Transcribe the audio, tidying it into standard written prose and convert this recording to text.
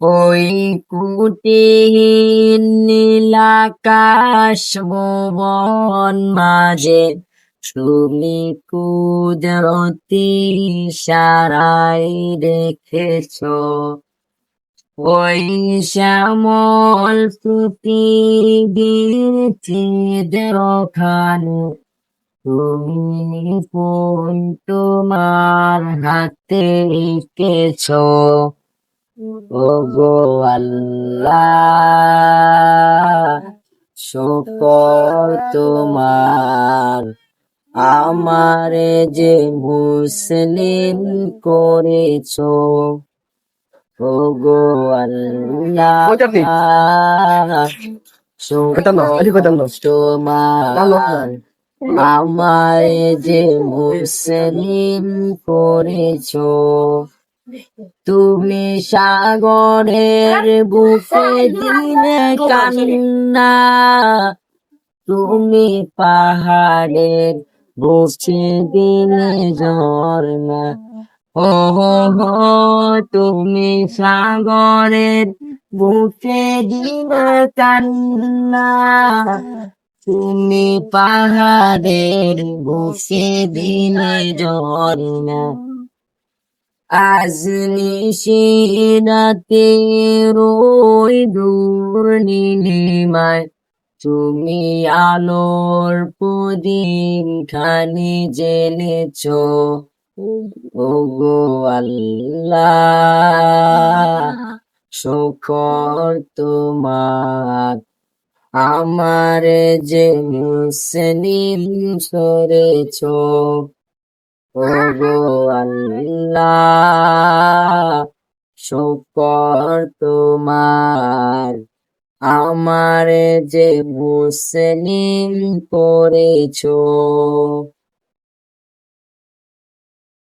ওই কুটিহীন নীলাকাশ ভুবন মাঝে তুমি কুদরতি ইশারায় রেখেছ ওই শ্যামল পৃথিবীর ছিদ্র খানে তুমি কোন তোমার হাতে এঁকেছ ওগো আল্লাহ শুকর তোমার আমারে যে মুসলিম করেছো ওগো আল্লাহ শুকর তোমার আমারে যে মুসলিম করেছো তুমি সাগরের বুকে দিলে কান্না তুমি পাহাড়ের বুকে দিলে ঝর্ণা ও হো হো তুমি সাগরের বুকে দিলে কান্না তুমি পাহাড়ের বুকে দিলে ঝর্ণা আজ নিশিরাতে রই দূর নীলিমায় তুমি আলোর প্রদীপ খানি জ্বেলেছ ওগো আল্লাহ শুকর তোমার আমারে যে মুসলিম করেছ ওগো আল্লাহ শুকর তোমার আমারে যে মুসলিম করেছো